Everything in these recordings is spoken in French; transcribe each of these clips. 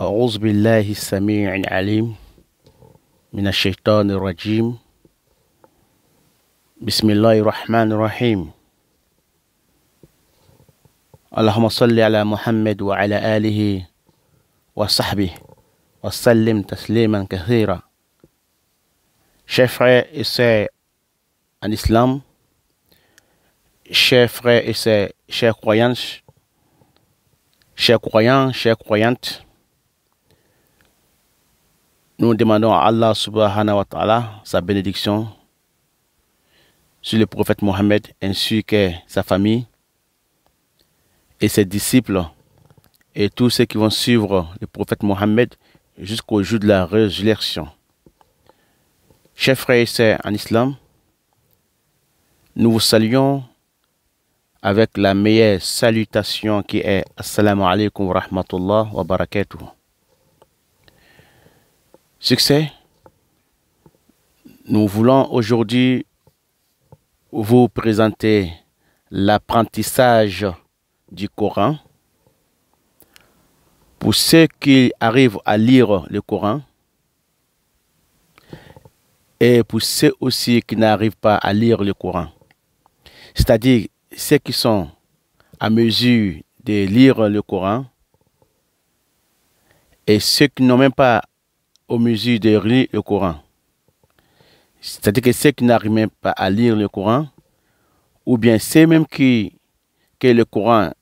أعوذ بالله السميع العليم من الشيطان الرجيم. بسم الله الرحمن الرحيم. اللهم صل على محمد وعلى آله وصحبه وسلم تسليما كثيرا. Chers frères et sœurs en islam, chers frères et sœurs, chers croyants, chers croyants, chères croyantes, nous demandons à Allah subhanahu wa ta'ala sa bénédiction sur le prophète Mohammed ainsi que sa famille et ses disciples et tous ceux qui vont suivre le prophète Mohammed jusqu'au jour de la résurrection. Chers frères et sœurs en islam, nous vous saluons avec la meilleure salutation qui est Assalamu alaikum wa rahmatullah wa barakatuh. Succès, nous voulons aujourd'hui vous présenter l'apprentissage du Coran. Pour ceux qui arrivent à lire le Coran et pour ceux aussi qui n'arrivent pas à lire le Coran, c'est-à-dire ceux qui sont à mesure de lire le Coran et ceux qui n'ont même pas aux mesures de lire le Coran. C'est-à-dire que ceux qui n'arrivent même pas à lire le Coran, ou bien ceux même que le Coran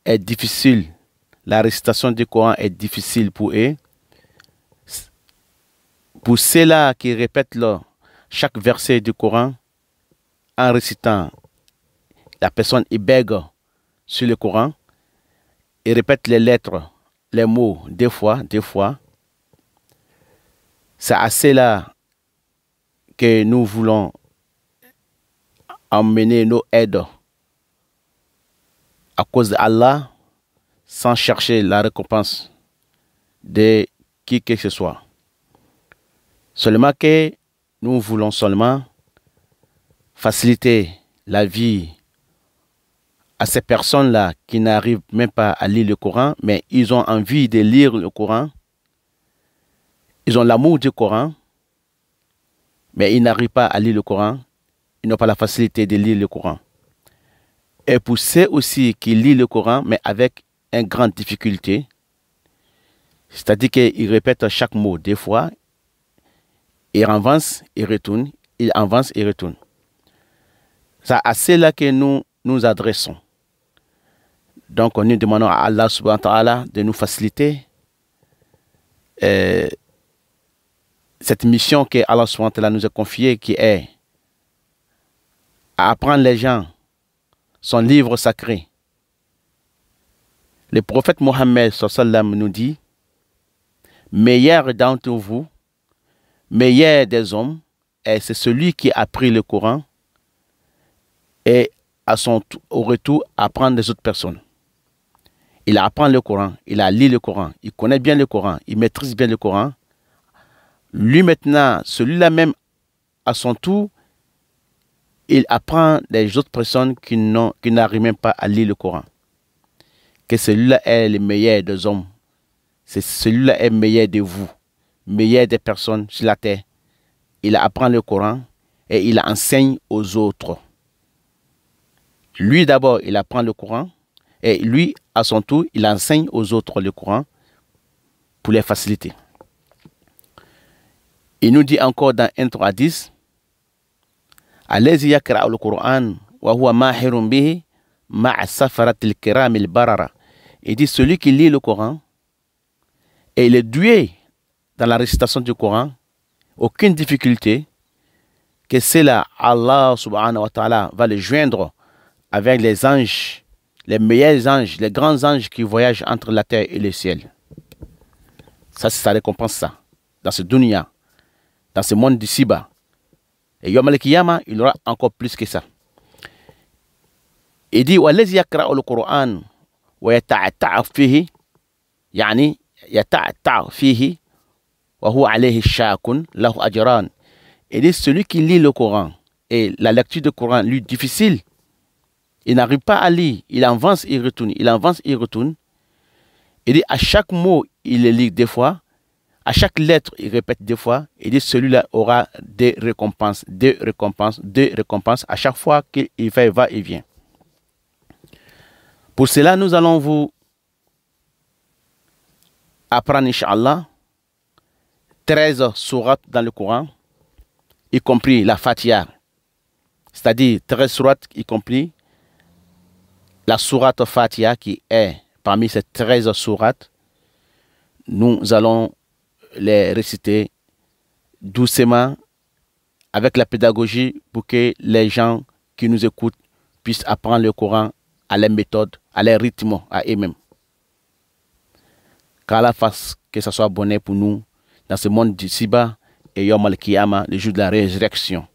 est difficile, la récitation du Coran est difficile pour eux. Pour ceux-là qui répètent chaque verset du Coran en récitant, la personne y bègue sur le Coran et répète les lettres, les mots, deux fois. C'est à cela que nous voulons emmener nos aides à cause d'Allah sans chercher la récompense de qui que ce soit. Seulement que nous voulons seulement faciliter la vie à ces personnes-là qui n'arrivent même pas à lire le Coran, mais ils ont envie de lire le Coran. Ils ont l'amour du Coran, mais ils n'arrivent pas à lire le Coran. Ils n'ont pas la facilité de lire le Coran. Et pour ceux aussi qui lisent le Coran, mais avec une grande difficulté, c'est-à-dire qu'ils répètent chaque mot deux fois, ils avancent, ils retournent, ils avancent et retournent. C'est à ceux-là que nous nous adressons. Donc, nous demandons à Allah subhanahu wa ta'ala de nous faciliter cette mission que Allah subhanahu wa ta'ala nous a confiée, qui est à apprendre les gens son livre sacré. Le prophète Mohammed sallam nous dit: meilleur d'entre vous, meilleur des hommes, c'est celui qui a appris le Coran et au retour apprendre des autres personnes. Il apprend le Coran, il a lu le Coran, il connaît bien le Coran, il maîtrise bien le Coran. Lui maintenant, celui-là même, à son tour, il apprend des autres personnes qui n'arrivent même pas à lire le Coran. Que celui-là est le meilleur des hommes. Celui-là est le meilleur de vous, meilleur des personnes sur la terre. Il apprend le Coran et il enseigne aux autres. Lui d'abord, il apprend le Coran et lui, à son tour, il enseigne aux autres le Coran pour les faciliter. Il nous dit encore dans un hadith: Allazi yaqra'u al-Qur'an wa huwa mahirun bihi ma'a safaratil kiramil barara. Il dit celui qui lit le Coran et il est doué dans la récitation du Coran, aucune difficulté, que c'est là Allah subhanahu wa ta'ala va le joindre avec les anges, les meilleurs anges, les grands anges qui voyagent entre la terre et le ciel. Ça, c'est sa récompense, ça, dans ce dunya, dans ce monde d'ici-bas. Et Yom al-Qiyamah, il aura encore plus que ça. Il dit: Wallazi yaqra'u al-Qur'an wa yata'atta'u fihi, yani yata'atta'u fihi wa huwa alayhi shakun lahu ajran. Il dit celui qui lit le Coran et la lecture du Coran lui difficile, il n'arrive pas à lire, il avance, il retourne, il avance, il retourne. Il dit à chaque mot, il le lit 2 fois. À chaque lettre, il répète 2 fois. Il dit celui-là aura des récompenses, 2 récompenses, 2 récompenses à chaque fois qu'il fait va et vient. Pour cela, nous allons vous apprendre, Inch'Allah, 13 sourates dans le Coran, y compris la Fatiha. C'est-à-dire 13 sourates, y compris la sourate Fatiha qui est parmi ces 13 sourates. Nous allons les réciter doucement avec la pédagogie pour que les gens qui nous écoutent puissent apprendre le Coran à leur méthode, à leur rythme, à eux-mêmes. Qu'Allah fasse que ce soit bonheur pour nous dans ce monde d'ici-bas et Yom al-Qiyamah, le jour de la résurrection.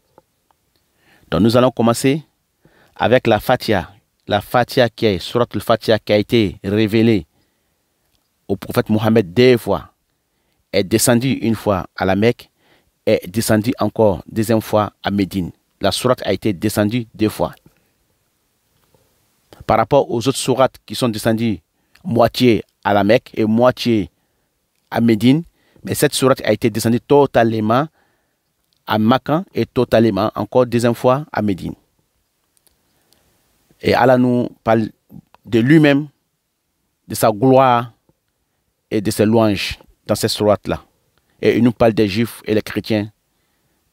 Donc nous allons commencer avec la Fatiha. La Fatiha qui est, Surat al-Fatiha qui a été révélée au prophète Mohammed 2 fois, est descendue une fois à la Mecque, est descendue encore 2e fois à Médine. La sourate a été descendue 2 fois. Par rapport aux autres sourates qui sont descendues moitié à la Mecque et moitié à Médine, mais cette sourate a été descendue totalement à Makkah et totalement encore 2e fois à Médine. Et Allah nous parle de lui-même, de sa gloire et de ses louanges dans cette sourate-là. Et il nous parle des Juifs et les chrétiens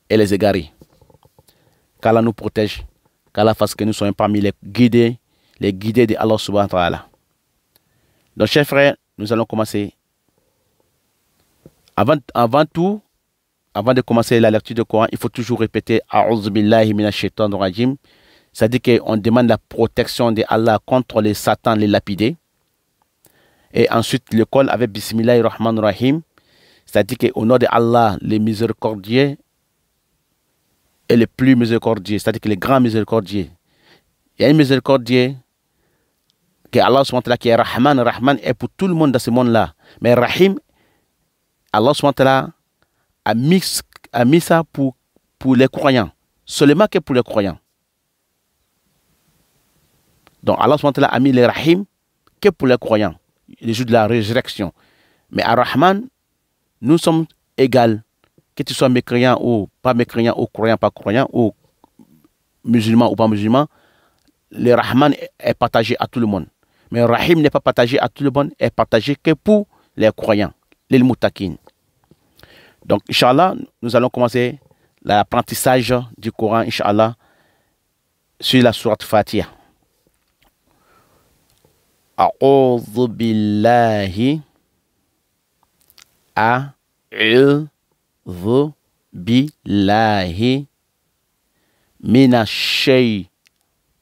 et les égarés. Qu'Allah nous protège, qu'Allah fasse que nous soyons parmi les guidés de Allah subhanahu wa ta'ala. Donc, chers frères, nous allons commencer. Avant de commencer la lecture du Coran, il faut toujours répéter A'udhu billahi minash shaitanir rajim. C'est-à-dire qu'on demande la protection de Allah contre les satans, les lapidés. Et ensuite, le col avec Bismillahir Rahmanir Rahim. C'est-à-dire qu'au nom de Allah, le miséricordieux et le plus miséricordieux, c'est-à-dire que le grand miséricordieux. Il y a un miséricordieux que Allah subhanahu wa ta'ala qui est Rahman. Rahman est pour tout le monde dans ce monde-là. Mais Rahim, Allah subhanahu wa ta'ala a mis ça pour les croyants. Seulement que pour les croyants. Donc Allah subhanahu wa ta'ala a mis les Rahim que pour les croyants. Les jours de la résurrection. Mais à Rahman, nous sommes égaux. Que tu sois mécréant ou pas mécréant, ou croyant, pas croyant, ou musulman ou pas musulman, le Rahman est partagé à tout le monde. Mais Rahim n'est pas partagé à tout le monde, est partagé que pour les croyants, les muttaqin. Donc, Inch'Allah, nous allons commencer l'apprentissage du Coran, Inch'Allah, sur la sourate Fatiha. A'udhu billahi a'udhu billahi minash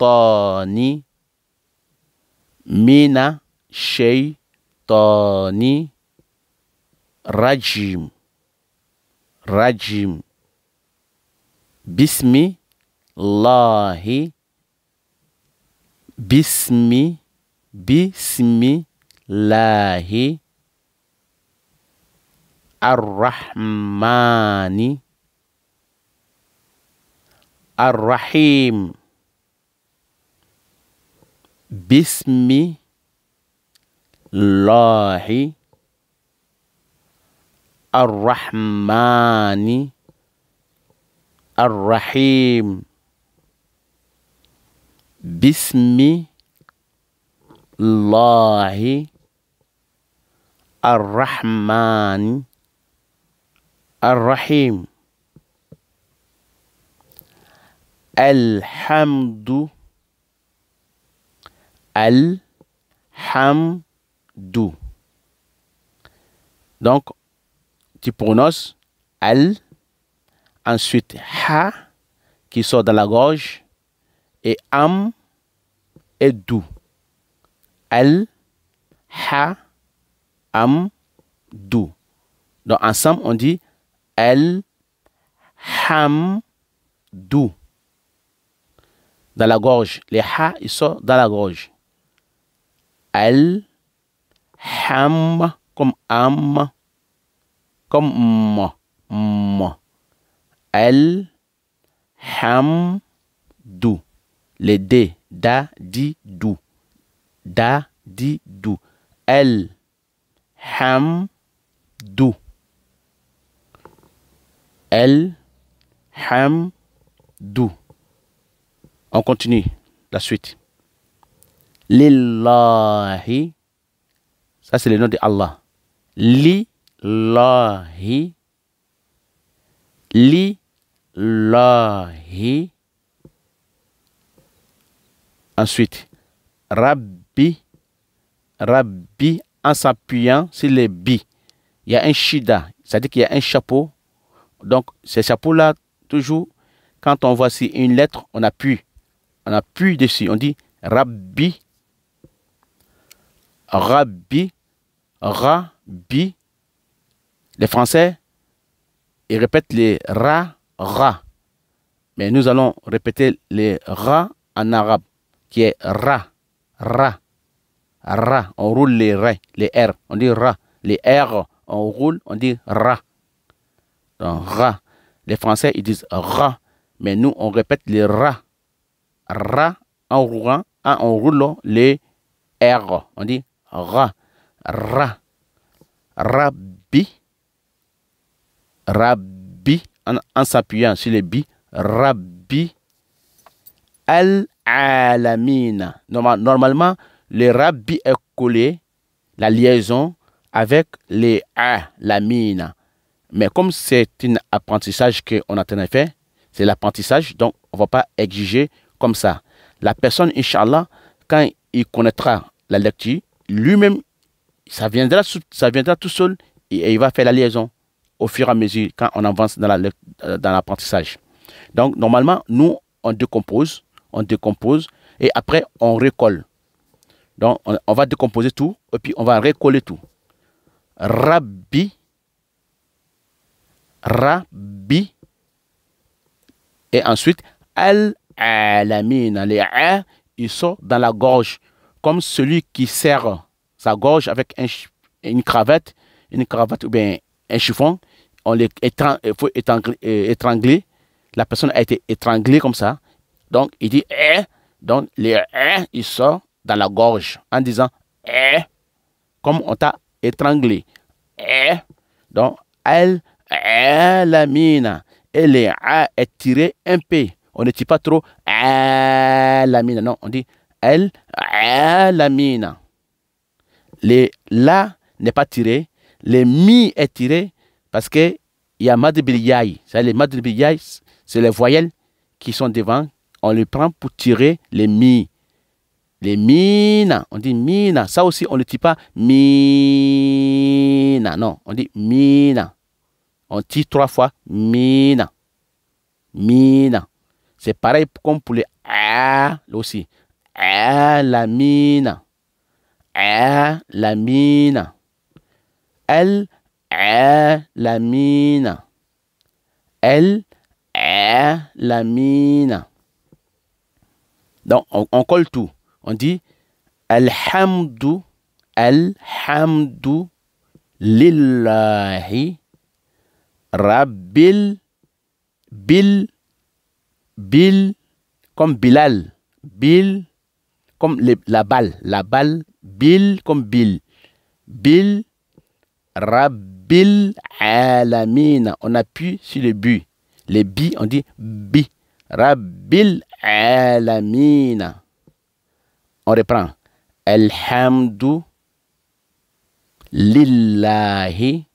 shaitani rajim. Bismillahi ar-Rahmani ar-Rahim. Bismillahi ar-Rahmani ar-Rahim. Bismillahi ar-Rahmani ar-Rahim. Alhamdu. Donc, tu prononces al, ensuite ha qui sort dans la gorge et am et dou. Al, ha, am, dou. Donc ensemble on dit al, ham, dou. Dans la gorge, les ha ils sortent dans la gorge. Al, ham comme am, comme m. El, ham, dou. Les D, da, di, dou. Da, di, dou. El, El-Hamdu. El-Hamdu. On continue la suite. Lillahi. Ça, c'est le nom de Allah. Lillahi. Lillahi. Ensuite, Rabbi. Rabbi, en s'appuyant sur les bi. Il y a un shida, c'est-à-dire qu'il y a un chapeau. Donc, ces chapeaux-là, toujours, quand on voit si une lettre, on appuie. On appuie dessus. On dit Rabbi. Rabbi. Rabbi. Les Français, ils répètent les ra, ra. Mais nous allons répéter les ra en arabe, qui est ra, ra, ra. On roule les R, on dit ra. Les R, on roule, on dit ra. Donc, ra. Les Français, ils disent ra. Mais nous, on répète les ra. Ra, en roulant les R. On dit ra. Ra. Rabbi. Rabbi. En s'appuyant sur les bi. Rabbi. Al-Alamina. Normalement, le Rabbi est collé, la liaison, avec les A, la mine. Mais comme c'est un apprentissage qu'on a fait, c'est l'apprentissage, donc on ne va pas exiger comme ça. La personne, Inch'Allah, quand il connaîtra la lecture, lui-même, ça viendra tout seul et il va faire la liaison au fur et à mesure quand on avance dans l'apprentissage. Donc, normalement, nous, on décompose et après, on recolle. Donc, on va décomposer tout et puis on va recoller tout. Rabbi. Rabbi. Et ensuite, Al-Alamina. Les A, ils sont dans la gorge. Comme celui qui serre sa gorge avec une cravate ou bien un chiffon. Il faut étrangler. La personne a été étranglée comme ça. Donc, il dit Donc, les ils sortent dans la gorge en disant comme on t'a étranglé. Donc, Al-Alamina. Et les A est tiré un peu. On ne tire pas trop Al-Alamina. Non, on dit Al-Alamina. Les La n'est pas tiré. Les Mi est tiré parce que il y a Mad bil Yaï. Les Mad bil Yaï, c'est les voyelles qui sont devant. On les prend pour tirer les Mi. Les mina, on dit mina. Ça aussi, on ne dit pas mina. Non, on dit mina. On tire 3 fois mina. Mina. C'est pareil comme pour les A aussi. A, la mina. A, la mina. Elle, A, la mina. Elle, A, la mina. Donc, on colle tout. On dit Alhamdu, Alhamdu lillahi Rabbil Bil comme Bilal, Bil comme la balle, Bil comme Bil Rabbil Alamina. On appuie sur le but. Les bi, on dit bi. Rabbil Alamina. On reprend. Alhamdu lillahi.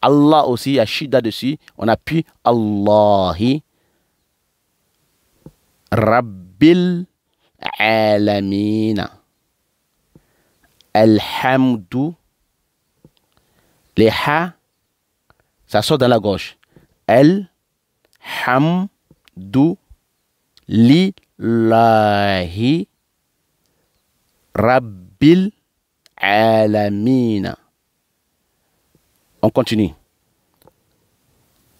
Allah aussi, il y a shida dessus. On appuie Allahi. Rabbil alamina. Alhamdu. Les ha, ça sort dans la gauche. Alhamdu lillahi. Rabbil alamina. On continue.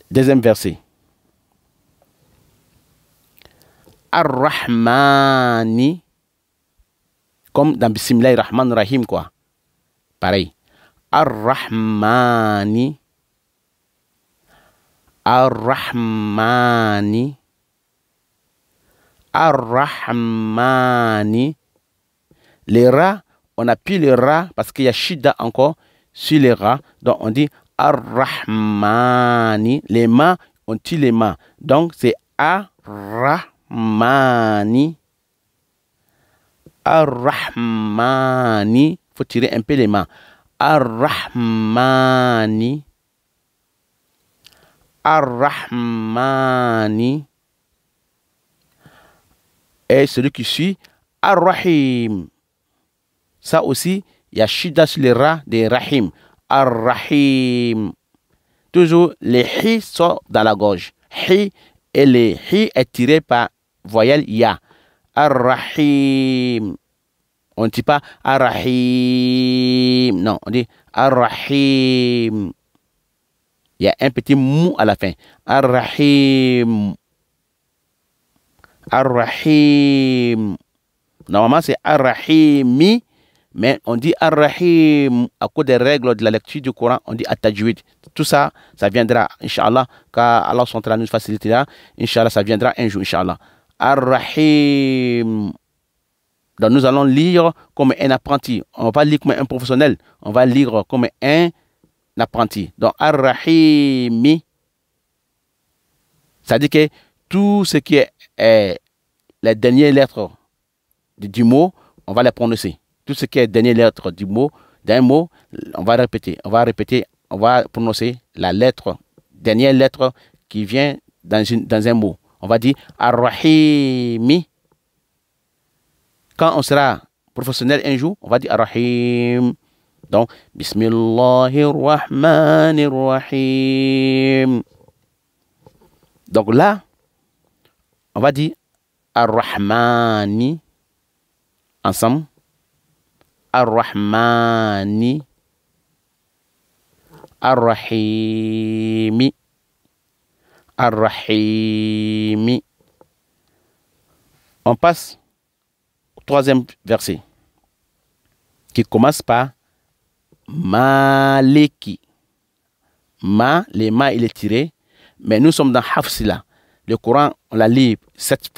Deuxième verset. Ar-Rahmani. Comme dans Bismillah Rahman Rahim, quoi. Pareil. Ar-Rahmani. Ar-Rahmani. Ar-Rahmani. Les rats, on appuie le Ra parce qu'il y a Shida encore sur les Ra. Donc, on dit Ar-Rahmani. Les mains, on tire les mains. Donc, c'est Ar-Rahmani. Ar-Rahmani. Il faut tirer un peu les mains. Ar-Rahmani. Ar-Rahmani. Et celui qui suit, Ar-Rahim. Ça aussi, il y a Shida sur les Ra des Rahim. Ar-Rahim. Toujours, les Hi sont dans la gorge. Hi, et les Hi est tiré par voyelle Ya. Ar-Rahim. On ne dit pas Ar-Rahim. Non, on dit Ar-Rahim. Il y a un petit mou à la fin. Ar-Rahim. Ar-Rahim. Normalement, c'est Ar-Rahimi. Mais on dit Ar-Rahim à cause des règles de la lecture du Coran, on dit At-Tajwid. Tout ça, ça viendra, Inch'Allah, car Allah SWT nous facilitera. Inch'Allah, ça viendra un jour, Inch'Allah. Ar-Rahim. Donc nous allons lire comme un apprenti. On ne va pas lire comme un professionnel. On va lire comme un apprenti. Donc Ar-Rahimi. Ça dit que tout ce qui est les dernières lettres du mot, on va les prononcer. Tout ce qui est dernière lettre du mot, d'un mot, on va répéter. On va répéter, on va prononcer la lettre, dernière lettre qui vient dans un mot. On va dire Ar-Rahimi. Quand on sera professionnel un jour, on va dire Ar-Rahim. Donc, Bismillahirrahmanirrahim. Donc là, on va dire Ar-Rahmani. Ensemble. Ar-Rahmani. Ar-Rahimi. Ar-Rahimi. On passe au troisième verset qui commence par Maliki. Les mains, il est tiré, mais nous sommes dans Hafsila. Le Coran, on la lit cette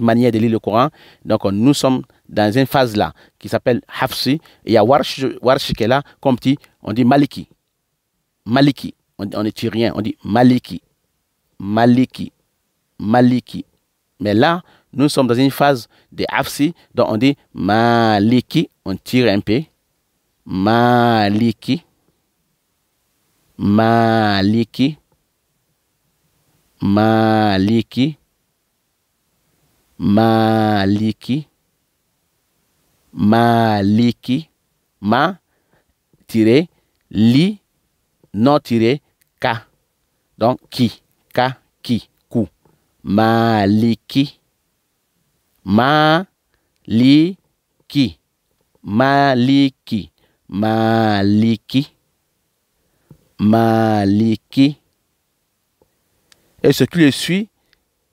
manière de lire le Coran. Donc, nous sommes dans une phase là qui s'appelle Hafsi. Et il y a Warsh qui est là, comme petit, on dit Maliki. Maliki. On ne tire rien, on dit Maliki. Maliki. Maliki. Mais là, nous sommes dans une phase de Hafsi, donc on dit Maliki. On tire un peu. Maliki. Maliki. Maliki. Maliki. Maliki. Ma tiré li non tiré ka. Donc ki ka ki ku. Maliki. Maliki. Maliki. Maliki. Maliki. Et ce qui le suit,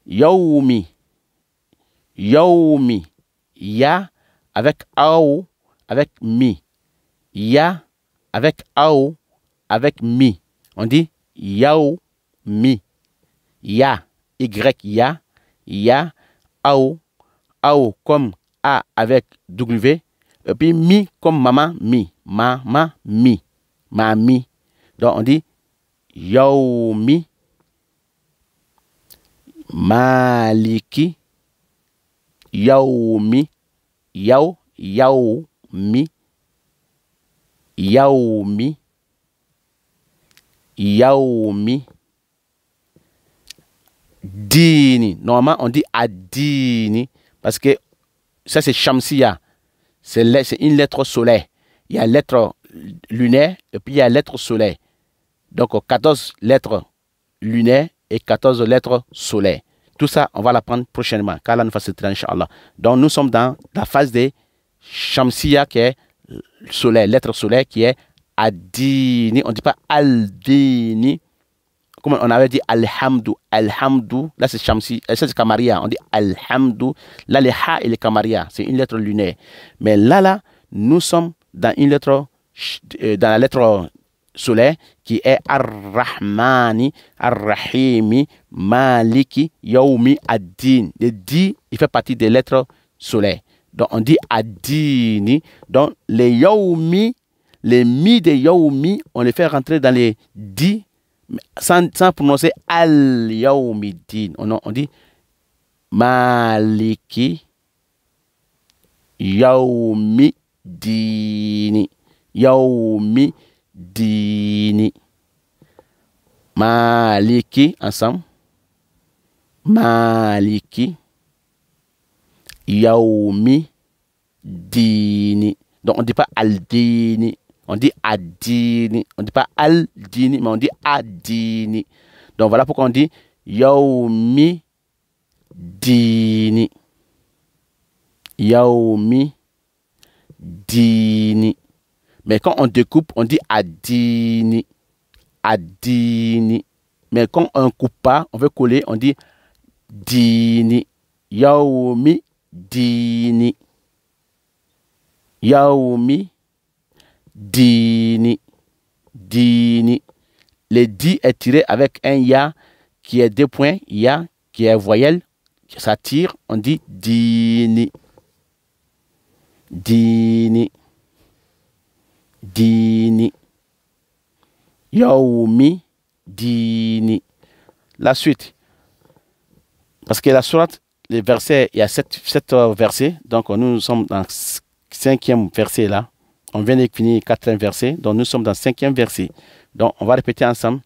Yaoumi. Yaoumi. Ya avec Ao, avec Mi. Ya avec Ao, avec Mi. On dit Yaoumi. Ya. Y, ya. Ya. Ao. Ao comme A avec W. Et puis Mi comme maman, Mi. Mama, Mi. Mami. Donc on dit Yaoumi. Maliki. Yaoumi. Yaoumi. Yaoumi. Yaoumi. Dini. Normalement, on dit Adini. Parce que ça, c'est Shamsiya. C'est une lettre solaire. Il y a lettre lunaire et puis il y a lettre solaire. Donc, 14 lettres lunaires et 14 lettres solaires. Tout ça, on va l'apprendre prochainement. Car là, nous facilitera, Inch'Allah. Donc, nous sommes dans la phase de Shamsiya qui est solaire, lettre solaire qui est Adini. On ne dit pas Aldini. Comme on avait dit Alhamdou. Alhamdou. Là, c'est Shamsi. C'est Kamaria. On dit Alhamdou. Là, le Ha et le Kamaria. C'est une lettre lunaire. Mais là, nous sommes dans une lettre, dans la lettre solaire qui est Ar-Rahmani, Ar-Rahimi, Maliki, Yaoumi, Ad-Din. Le Di, il fait partie des lettres solaires. Donc, on dit adini. Donc, les yaoumi, les mi des yaoumi, on les fait rentrer dans les di, sans prononcer al yaoumidin. On dit maliki yaoumidini. Yaoumidini. Maliki, ensemble. Maliki yaoumi dini. Donc on ne dit pas al-dini, on dit ad-dini. On ne dit pas al-dini, mais on dit ad-dini. Donc voilà pourquoi on dit yaoumi dini. Yaoumi dini. Mais quand on découpe, on dit ad-dini. Ad-dini. Mais quand on ne coupe pas, on veut coller, on dit dini. Yaoumi dini. Yaoumi dini. Dini. Le di est tiré avec un ya qui est 2 points, ya qui est voyelle, ça tire, on dit dini. Dini. Dini. Yaoumi dini. La suite. Parce que la sourate, les versets, il y a 7 versets. Donc nous sommes dans le 5e verset là. On vient de finir le 4e verset. Donc nous sommes dans le 5e verset. Donc on va répéter ensemble.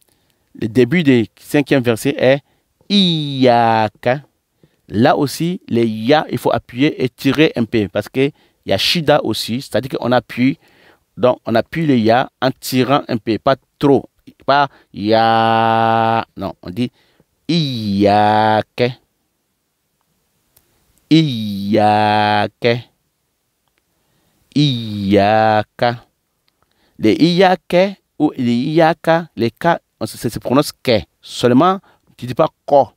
Le début du 5e verset est Iyaka. Là aussi, les ya, il faut appuyer et tirer un peu. Parce qu'il y a shida aussi. C'est-à-dire qu'on appuie. Donc on appuie le ya en tirant un peu. Pas trop. Pas ya. Non, on dit Iyaka. Iyaka. Iyaka. Les iyaka ou les iyaka, les ka, se prononce ke. Seulement, tu ne dis pas ko.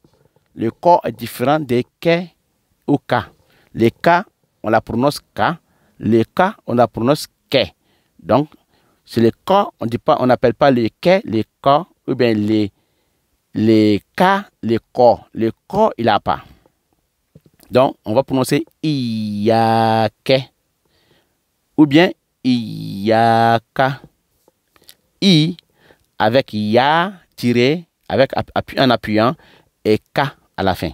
Le ko est différent des ke ou ka. Les ka, on la prononce ka. Les ka, on la prononce ke. Donc, c'est les ko, on dit pas, on n'appelle pas les ke, les ko, ou bien les ka, les ko. Le ko, il n'a pas. Donc, on va prononcer iyake ou bien iyaka. I avec ya tiré, avec en appuyant, et ka à la fin.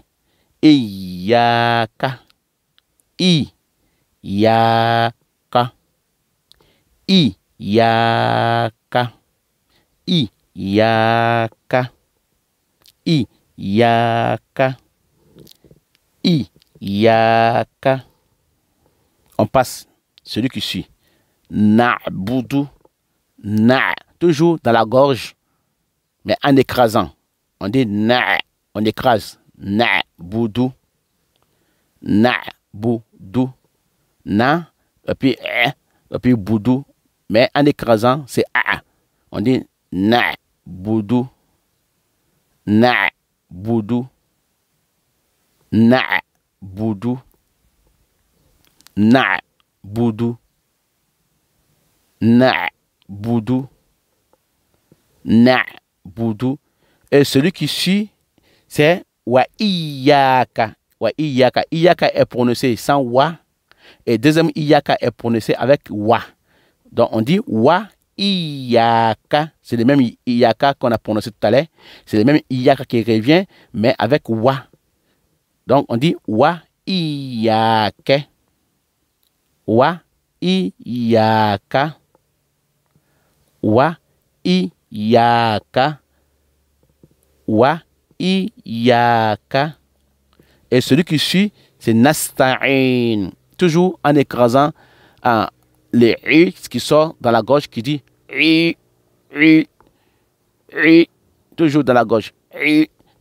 Iyaka. Iyaka. Iyaka. Iyaka. Iyaka. Iyaka. On passe celui qui suit. Na'budu. Na. Toujours dans la gorge, mais en écrasant. On dit na. On écrase. Na'budu. Na'budu. Na. Et puis boudou. Mais en écrasant, c'est a. On dit na'budu. Na'budu. Na'budu. Na'budu. Na'budu. Na'budu. Et celui qui suit, c'est wa iyaka. Wa iyaka. Iyaka est prononcé sans wa. Et deuxième iyaka est prononcé avec wa. Donc on dit wa iyaka. C'est le même iyaka qu'on a prononcé tout à l'heure. C'est le même iyaka qui revient, mais avec wa. Donc on dit wa iyaka. Wa iyaka. Wa iyaka. Wa iyaka. Et celui qui suit, c'est nasta'in. Toujours en écrasant les i qui sort dans la gorge qui dit i. Toujours dans la gorge.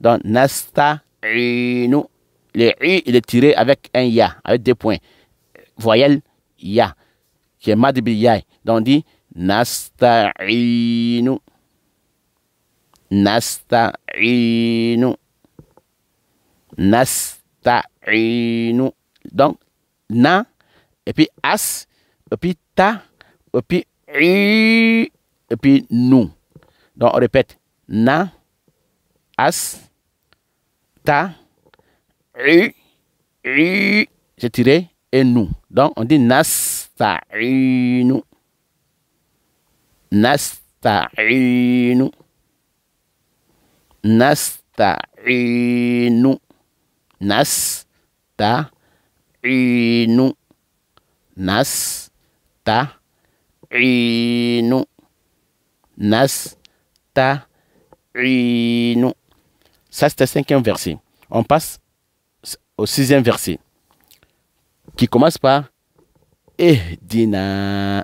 Donc nasta'inu. Le i, il est tiré avec un ya, avec 2 points. Voyelle ya, qui est madibi ya. Donc on dit nasta'inu. Nasta'inu. Nasta'inu. Donc, na, et puis as, et puis ta, et puis i, et puis nous. Donc, on répète. Na, as, ta, i, c'est tiré, et nous. Donc, on dit nasta'inu. Nasta'inu. Nasta'inu. Nasta'inu. Nasta'inu. Nasta'inu. Ça, c'est le 5e verset. On passe au 6e verset, qui commence par Ihdina.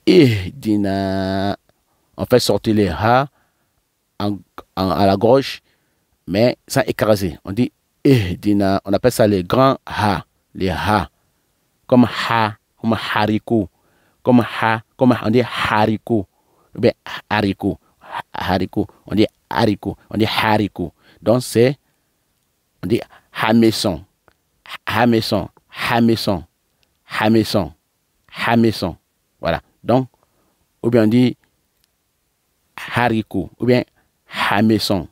Ihdina. On fait sortir les ha à la gauche, mais sans écraser. On dit Ihdina. On appelle ça les grands ha. Les ha. Comme ha, comme haricot. Comme ha, comme on dit haricot. Ou bien haricot. Haricot. On dit haricot. On dit haricot. Donc c'est, on dit hameçon. Hameçon. Hameçon. Hameçon. Hameçon. Voilà. Donc, ou bien on dit haricot. Ou bien hameçon.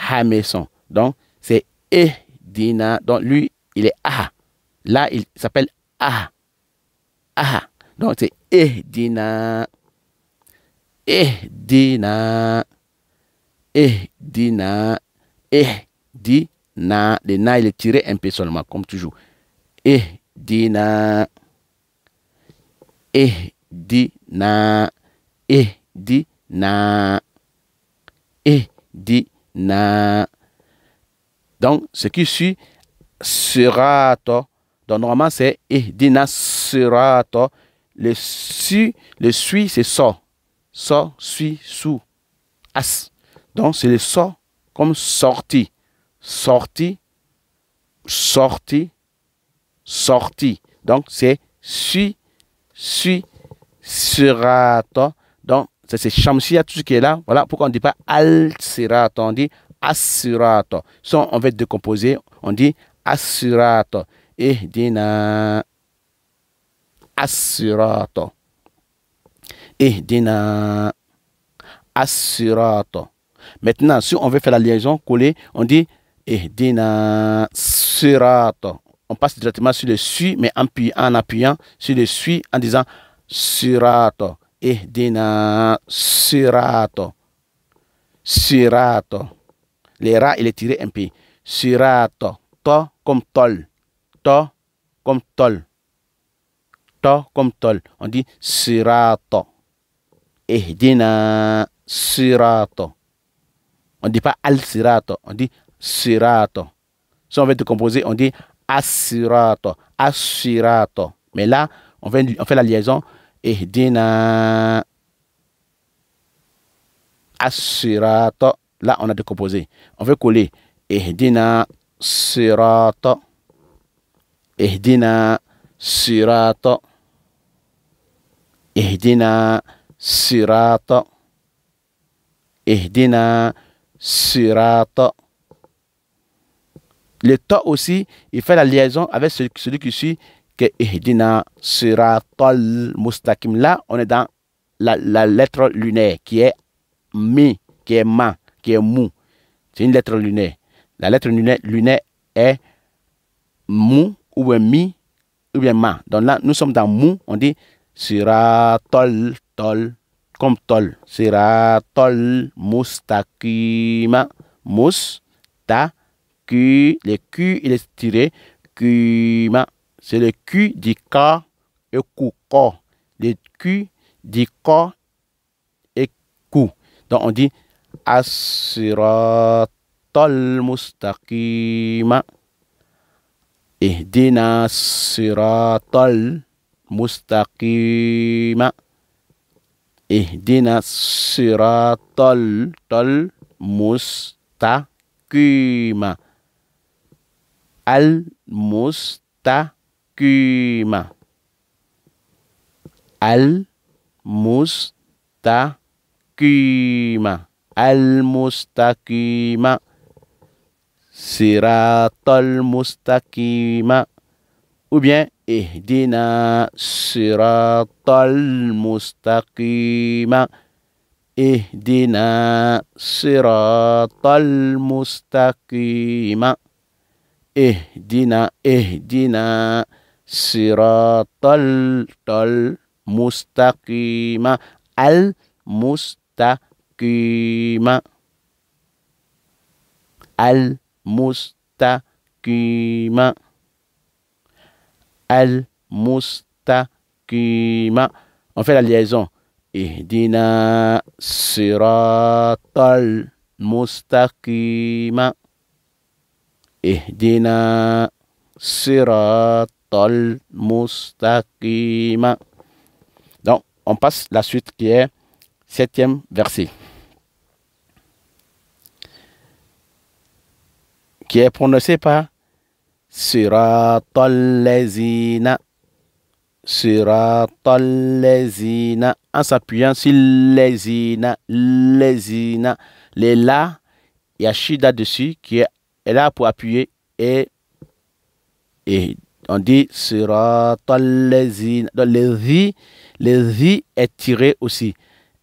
Hameçon. Donc, c'est Ihdina. Donc, lui, il est ah. Là, il s'appelle ah. Ah. Donc, c'est Ihdina. Ihdina. Ihdina. Ihdina. Le na, il est tiré un peu seulement, comme toujours. Ihdina. Ihdina. Ihdina. Ihdina. Donc, ce qui suit, sirato. Donc, normalement, c'est Ihdina sirato. Le su, c'est so. So, suis, sous. As. Donc, c'est le so comme sorti. Sorti. Sorti. Sorti. Donc, c'est suis, sirato. Donc, c'est Shamsia, tout ce qui est là. Voilà pourquoi on ne dit pas al-sirato, on dit as-sirato. Si on veut décomposer, on dit as-sirato. Ihdina as-sirato. Ihdina as-sirato. Maintenant, si on veut faire la liaison collée, on dit Ihdina sirato. On passe directement sur le su, mais en appuyant sur le su, en disant sirato. Ihdina sirato. Sirato. Les rats, il est tiré un peu. Sirato. To comme tol. To comme tol. To comme tol. On dit sirato. Ihdina sirato. On ne dit pas al-sirato, on dit sirato. Si on veut décomposer, on dit as-sirato. As-sirato. Mais là, on fait la liaison. Ihdina as-sirato. Là, on a décomposé. On veut coller. Ihdina sirato. Ihdina sirato. Ihdina sirato. Ihdina sirato. Le to aussi, il fait la liaison avec celui qui suit, que Ihdina siratal mustaqim. Là, on est dans la lettre lunaire qui est mi, qui est ma, qui est mou. C'est une lettre lunaire. La lettre lunaire est mou, ou bien mi, ou bien ma. Donc là, nous sommes dans mou, on dit siratal, tol, comme tol. Siratal mustaqima. Le Q, il est tiré. Kima. C'est le Q du corps et cou. Le Q du corps et cou. Donc on dit as-siratal mustaqima. Ihdina siratal mustaqima. Ihdina siratal mustaqima. Al-mustaqima. Al-mustaqima. Al-mustaqima. Siratal mustaqima. Ou bien Ihdina siratal mustaqima. Ihdina siratal mustaqima. Ihdina, ihdina, siratal tal mustaqima, al mustaqima, al mustaqima, al mustaqima. On fait la liaison. Ihdina siratal mustaqima. Ihdina siratal mustaqima. Donc, on passe la suite qui est 7e verset. Qui est prononcé par siratal lazina. Siratal lazina. En s'appuyant sur lazina, lazina. Les là, il y a shida dessus qui est là pour appuyer et on dit siratal lazina. Donc les zi est tiré aussi.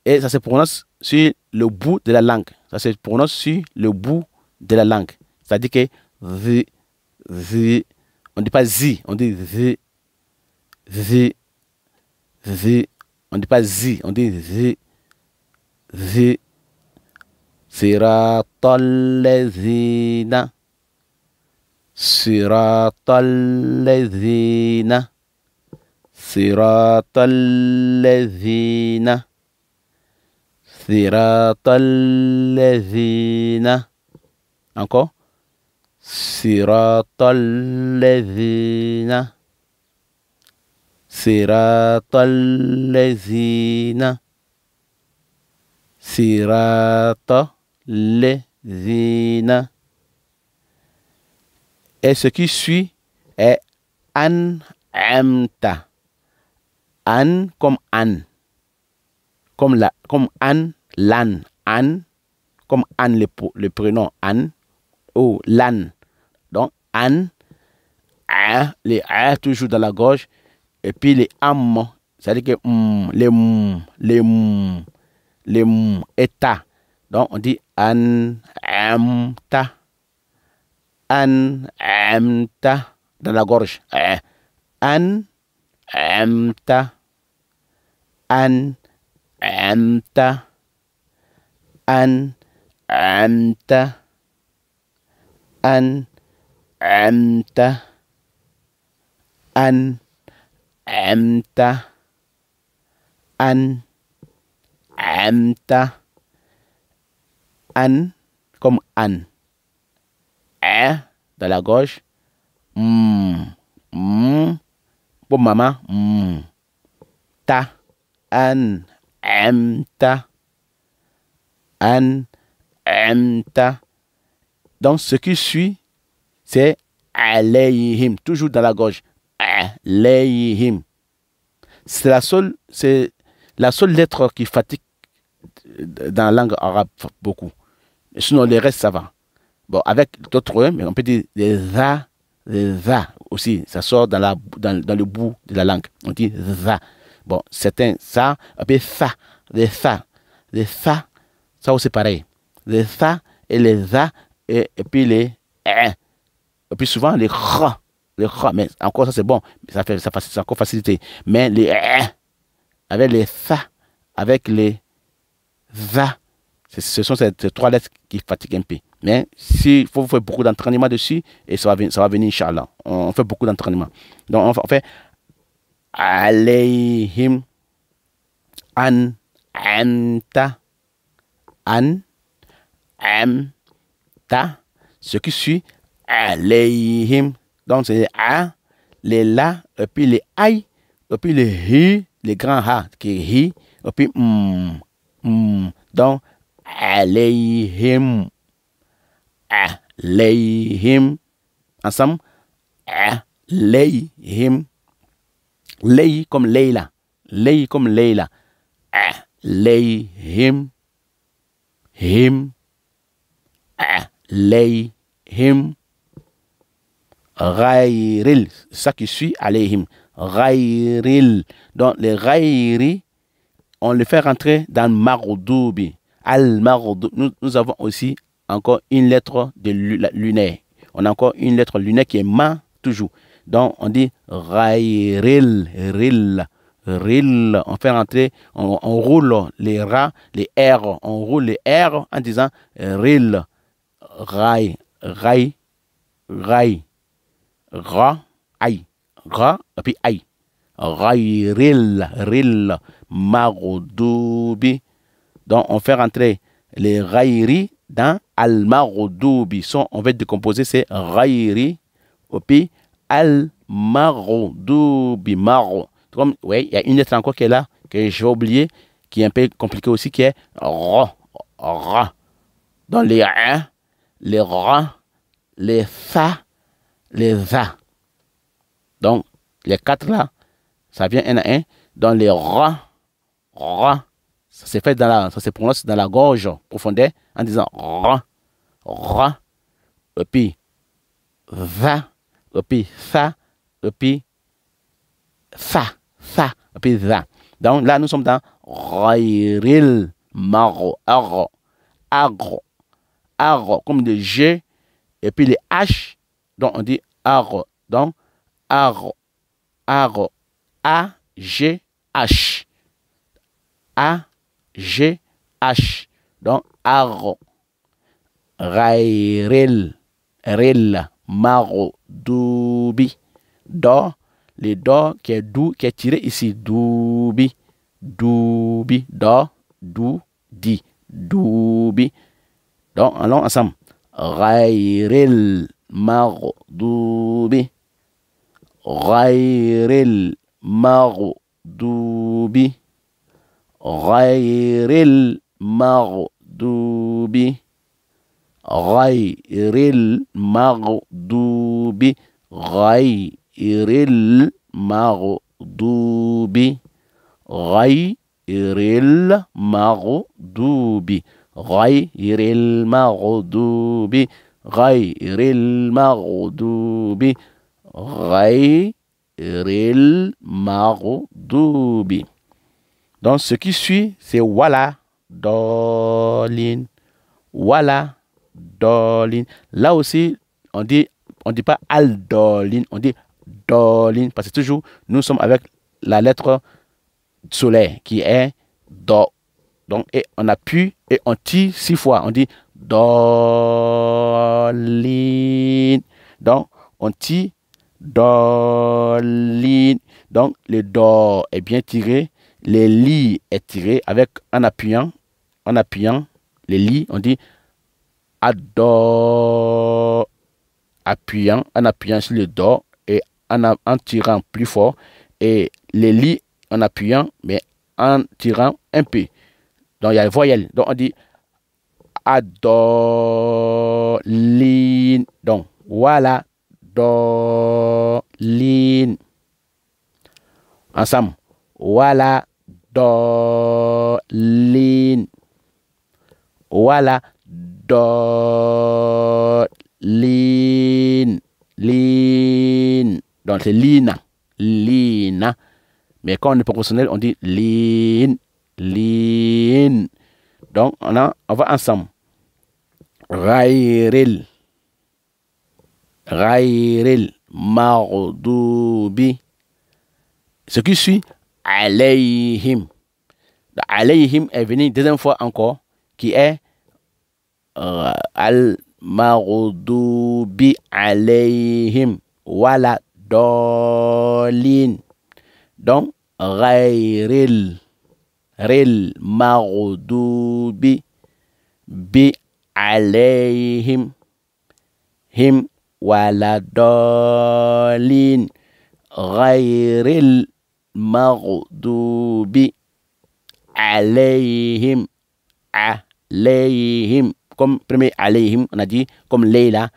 Et ça se prononce sur le bout de la langue. Ça se prononce sur le bout de la langue. C'est-à-dire que zi, zi, on ne dit pas zi, on dit zi, zi, zi. On ne dit pas zi, on dit zi, zi. Siratal lazina. Siratal lazina. Siratal lazina. Siratal lazina. Encore. Siratal lazina. Siratal lazina. Siratal lazina. Et ce qui suit est an'amta. An comme an. Comme an, lan. An, comme an le prénom an. Ou lan. Donc an, a, les a toujours dans la gorge. Et puis les am, c'est-à-dire que les état. Donc on dit an'amta. An'amta dans la gorge. An'amta. An'amta. An'amta. An'amta. An'amta. An'amta. An comme an. Dans la gorge. Pour maman. Ta. An'amta. An'amta. Donc ce qui suit, c'est alayhim. Toujours dans la gorge. Alayhim. C'est la seule lettre qui fatigue dans la langue arabe beaucoup. Sinon, le reste, ça va. Bon, avec d'autres, mais on peut dire les za aussi. Ça sort dans le bout de la langue. On dit za. Bon, certains, ça, on peut fa. Les fa. Ça aussi pareil. Les fa et les za, et puis les et puis souvent les ra. Les ra, mais encore ça c'est bon. C'est encore facilité. Mais les avec les fa, avec les va. Ce sont ces trois lettres qui fatiguent un peu. Mais il faut faire beaucoup d'entraînement dessus et ça va venir, Inch'Allah. On fait beaucoup d'entraînement. Donc, on fait alayhim an'amta. An'amta. Ce qui suit alayhim. Donc, c'est a, les la, et puis les aïe, et puis les hi, les grands ha, qui est hi, et puis donc, alayhim. Alayhim. Ensemble. Alayhim. Lay comme Leila. Lay comme Leila. Alayhim. Him. Alayhim. Ghayril. Ça qui suit alayhim. Ghayril. Donc, les ghayri, on le fait rentrer dans Maghdubi. Al-Maghdubi. Nous avons aussi encore une lettre de lunaire. on a encore une lettre lunaire qui est ma, toujours. Donc, on dit raïril, ril, ril. On fait rentrer, on roule les ra, les r, on roule les r en disant ril, raï, raï, raï, ra, aïe, ra, et puis aïe. Raïril, ril, marodoubi. Donc, on fait rentrer les raïri dans al-marodoubi. On va décomposer, c'est raïri, et puis al-marodoubi, maro. Comme, oui, il y a une lettre encore qui est là, que j'ai oublié, qui est un peu compliquée aussi, qui est ra, ra. Dans les a, les ra, les fa, les za. Donc, les quatre là, ça vient un à un. Dans les ra, ra, ça se fait ça se prononce dans la gorge profondeur en disant ra, ra, et puis va, et puis fa, et puis fa, fa, et puis za. Donc là, nous sommes dans raïril, maro, agro, agro, agro, comme le G, et puis les H, donc on dit agro. Donc, agro, agro, A, G, H. A, G, H. Donc, agro. Raïril, ril, maro, doubi. Do, le do qui est doux, qui est tiré ici. Doubi, doubi, do, dou, di. Doubi. Donc, allons ensemble. Raïril, maro, doubi. Raïril, maro, doubi. Raïril, maro, doubi. Raïril, maro, doubi. Raïril, maro, doubi. Raïril, maro, doubi. Raïril, maro, doubi. Raïril, maro, doubi. Raïril, maro, doubi. Donc, ce qui suit, c'est wala, dolin. Wala, dolin. Là aussi, on dit pas al-dolin, on dit dolin. Parce que toujours, nous sommes avec la lettre solaire qui est do. Donc, et on appuie et on tire 6 fois. On dit dolin. Donc, on tire dolin. Donc, le do est bien tiré. Le li est tiré avec en appuyant les li, on dit ado, en appuyant sur le do et en tirant plus fort, et les li en appuyant mais en tirant un peu. Donc il y a les voyelles. Donc on dit adolin. Donc voilà, dolin. Ensemble. Voilà, dolin. Voilà, dolin. Lin. Donc c'est lina. Lina. Mais quand on est proportionnel, on dit lin. Lin. Donc on va ensemble. Raïril. Raïril. Maroubi. Ce qui suit, alayhim. Alayhim est venu une deuxième fois encore, qui est al-maroubi alayhim. Wala dolin. Donc, rayril. Ril maroubi bi alayhim. Him wala dolin. Rayril maghdubi alayhim. Alayhim. Comme premier alayhim, on a dit comme Leila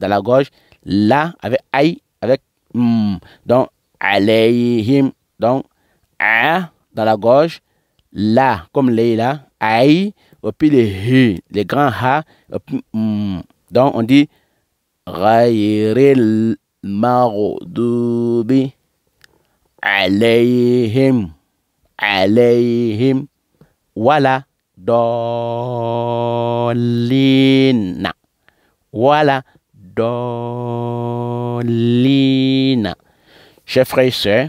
dans la gorge. La avec aïe, avec donc alayhim. Donc dans la gorge. La comme Leila. Aïe. Et puis les grands ha. Donc on dit Ghayril maghdubi alayhim. Alayhim. Wala dolin. Wala الضالين. Chers frères et sœurs,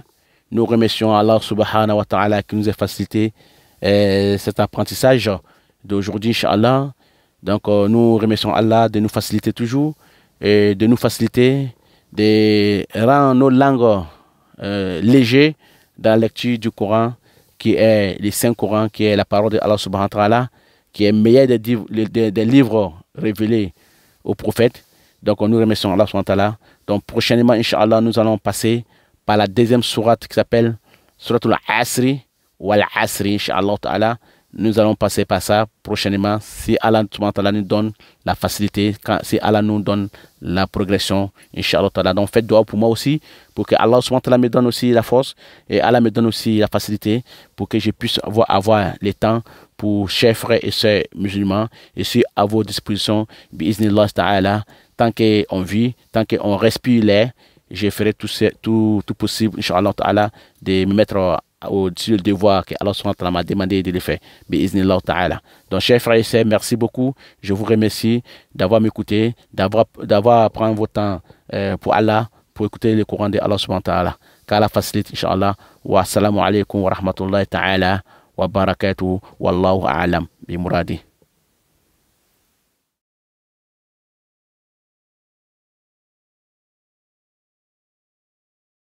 nous remercions Allah subhanahu wa ta'ala qui nous a facilité cet apprentissage d'aujourd'hui, Inch'Allah. Donc, nous remercions Allah de nous faciliter toujours et de nous faciliter, de rendre nos langues légères dans la lecture du Coran, qui est les Saints Corans, qui est la parole de Allah subhanahu wa ta'ala, qui est meilleur des livres révélés aux prophètes. Donc, nous remercions Allah subhanahu wa ta'ala. Donc, prochainement, Inch'Allah, nous allons passer par la deuxième sourate qui s'appelle Suratul Asri ou Al-Asri, Inch'Allah ta'ala. Nous allons passer par ça prochainement si Allah nous donne la facilité, si Allah nous donne la progression, Inch'Allah ta'ala. Donc faites dua pour moi aussi, pour que Allah me donne aussi la force et Allah me donne aussi la facilité pour que je puisse avoir le temps pour chers frères et sœurs musulmans. Et suis à vos dispositions, bi'iznillah ta'ala, tant qu'on vit, tant qu'on respire l'air, je ferai tout possible, Inch'Allah ta'ala, de me mettre au-dessus du devoir que Allah m'a demandé de le faire. Bi'iznillah ta'ala. Donc, chers frères et sœurs, merci beaucoup. Je vous remercie d'avoir m'écouté, d'avoir pris votre temps pour Allah, pour écouter le Coran de Allah subhanahu wa ta'ala. Qu'Allah facilite, Inch'Allah. Wa assalamu alaikum wa rahmatullahi ta'ala wa barakatuh. Wallahu a'lam bi muradi.